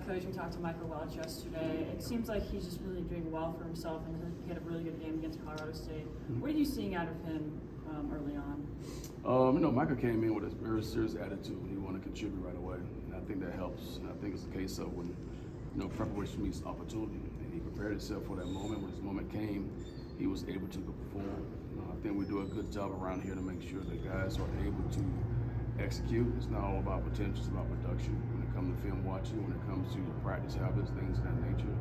Coach, we talked to Michael Welch yesterday. It seems like he's just really doing well for himself, and he had a really good game against Colorado State. What are you seeing out of him early on? Micah came in with a very serious attitude. He wanted to contribute right away, and I think that helps. And I think it's the case of when preparation meets opportunity, and he prepared himself for that moment. When this moment came, he was able to perform. I think we do a good job around here to make sure that guys are able to execute. It's not all about potential, it's about production. When it comes to film watching, when it comes to practice habits, things of that nature.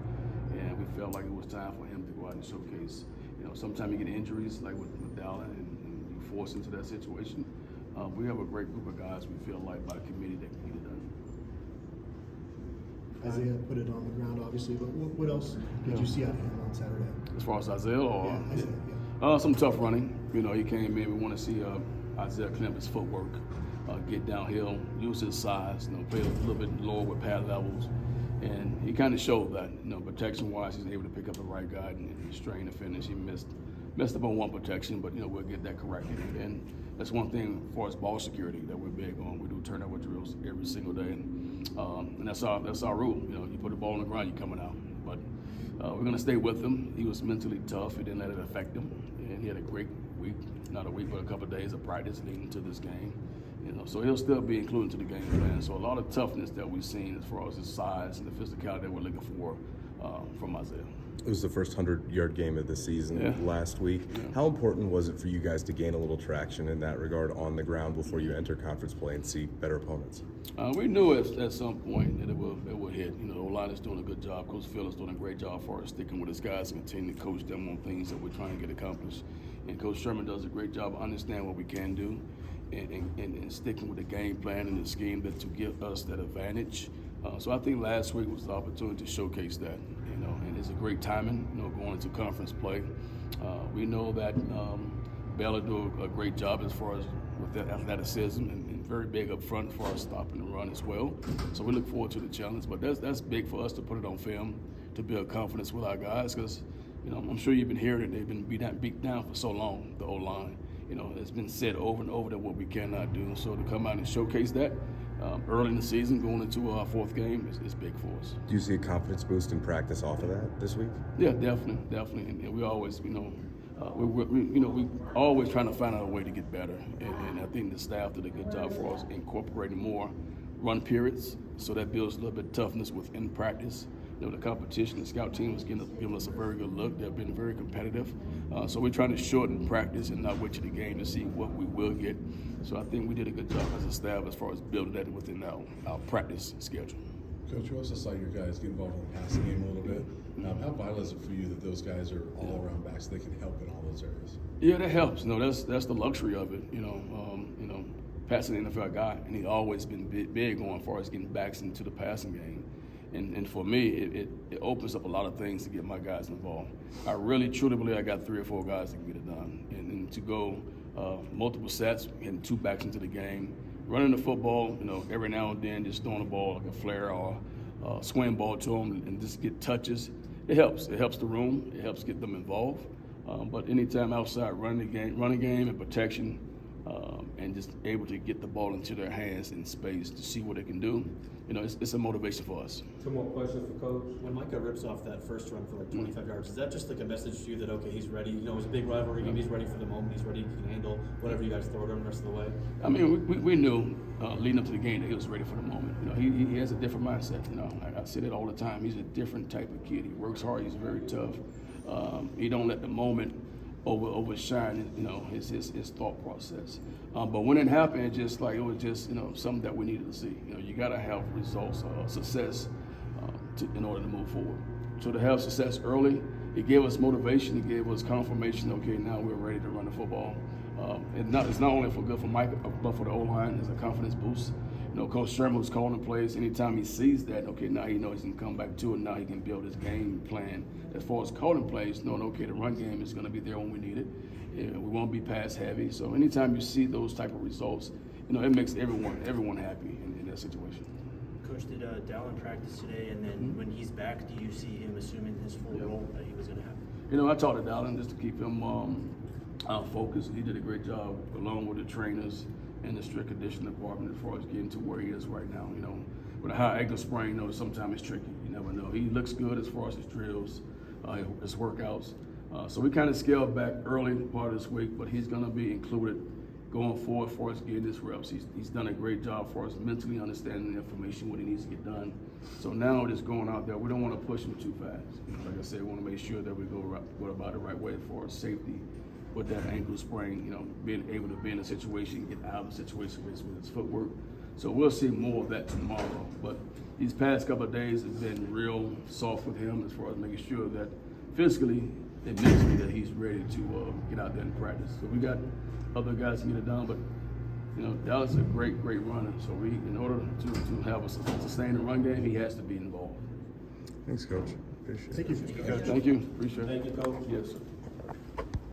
And we felt like it was time for him to go out and showcase. Sometimes you get injuries like with Dallan and you force into that situation. We have a great group of guys we feel like by committee that can get it done. Isaiah put it on the ground, obviously, but what else did you see out of him on Saturday? As far as Isaiah, or Isaiah. Some tough running. He came in. We want to see Isaiah clamp his footwork, get downhill, use his size. Play a little bit lower with pad levels, and he kind of showed that. Protection-wise, he's able to pick up the right guy and strain the finish. He messed up on one protection, but we'll get that corrected. And that's one thing as far as ball security that we're big on. We do turnover drills every single day, and that's our rule. You put the ball on the ground, you're coming out. But we're going to stay with him. He was mentally tough. He didn't let it affect him, and he had a great week, not a week, but a couple of days of practice leading to this game. So he'll still be included to the game plan. So a lot of toughness that we've seen as far as his size and the physicality that we're looking for from Isaiah. It was the first 100-yard game of the season last week. Yeah. How important was it for you guys to gain a little traction in that regard on the ground before you enter conference play and see better opponents? We knew at some point that it would hit. The O-line is doing a good job. Coach Phil is doing a great job for us, sticking with his guys and continuing to coach them on things that we're trying to get accomplished. And Coach Sherman does a great job of understanding what we can do and sticking with the game plan and the scheme to give us that advantage. So I think last week was the opportunity to showcase that, and it's a great timing, going into conference play. We know that Bella do a great job as far as with that athleticism and very big up front for us stopping the run as well. So we look forward to the challenge, but that's big for us to put it on film to build confidence with our guys because, I'm sure you've been hearing it. They've been beat down for so long, the O-line. It's been said over and over that what we cannot do. So to come out and showcase that early in the season, going into our fourth game, is big for us. Do you see a confidence boost in practice off of that this week? Yeah, definitely. And we always, we always trying to find out a way to get better. And I think the staff did a good job for us incorporating more run periods, so that builds a little bit of toughness within practice. The competition, the scout team is giving us a very good look. They've been very competitive. So we're trying to shorten practice and not wait to the game to see what we will get. So I think we did a good job as a staff as far as building that within our practice schedule. Coach, we also saw your guys get involved in the passing game a little bit. How vital is it for you that those guys are all around back so they can help in all those areas? Yeah, that helps. That's the luxury of it. Passing the NFL guy, and he's always been big on as far as getting backs into the passing game. And for me, it opens up a lot of things to get my guys involved. I really, truly believe I got 3 or 4 guys that can get it done. And to go multiple sets, getting 2 backs into the game, running the football, every now and then just throwing the ball like a flare or a swing ball to them and just get touches. It helps. It helps the room. It helps get them involved. But anytime outside running game and protection, and just able to get the ball into their hands in space to see what they can do, it's a motivation for us. 2 more questions for Coach. When Micah rips off that first run for like 25 yards, is that just like a message to you that, okay, he's ready? It's a big rivalry game. He's ready for the moment. He's ready. He can handle whatever you guys throw at him the rest of the way? I mean, we knew leading up to the game that he was ready for the moment. He has a different mindset. I say that all the time. He's a different type of kid. He works hard. He's very tough. He don't let the moment overshine, his thought process. But when it happened, it was just something that we needed to see. You got to have results, success, in order to move forward. So to have success early, it gave us motivation. It gave us confirmation. Okay, now we're ready to run the football. It's not only good for Micah, but for the O-line. It's a confidence boost. Coach Sherman was calling the plays. Anytime he sees that, okay, now he knows he can come back to it. Now he can build his game plan. As far as calling plays, knowing, okay, the run game is going to be there when we need it. We won't be pass heavy. So anytime you see those type of results, it makes everyone happy in that situation. Coach, did Dallan practice today? And then when he's back, do you see him assuming his full role that he was going to have? I talked to Dallan just to keep him focused. He did a great job along with the trainers and the strict conditioning department as far as getting to where he is right now. with a high ankle sprain, sometimes it's tricky. You never know. He looks good as far as his drills, his workouts. So we kind of scaled back early part of this week, but he's going to be included going forward for us getting his reps. He's done a great job for us mentally understanding the information, what he needs to get done. So now just going out there, we don't want to push him too fast. Like I said, we want to make sure that we go about the right way for safety with that ankle sprain, being able to be in a situation, get out of the situation with his footwork. So we'll see more of that tomorrow. But these past couple of days have been real soft with him as far as making sure that physically and mentally that he's ready to get out there and practice. So we got other guys to get it done, but Dallas is a great runner. So in order to have a sustained run game, he has to be involved. Thanks, Coach. Appreciate it. Thank you. Thank you. Appreciate it. Thank you, Coach. Yes, sir.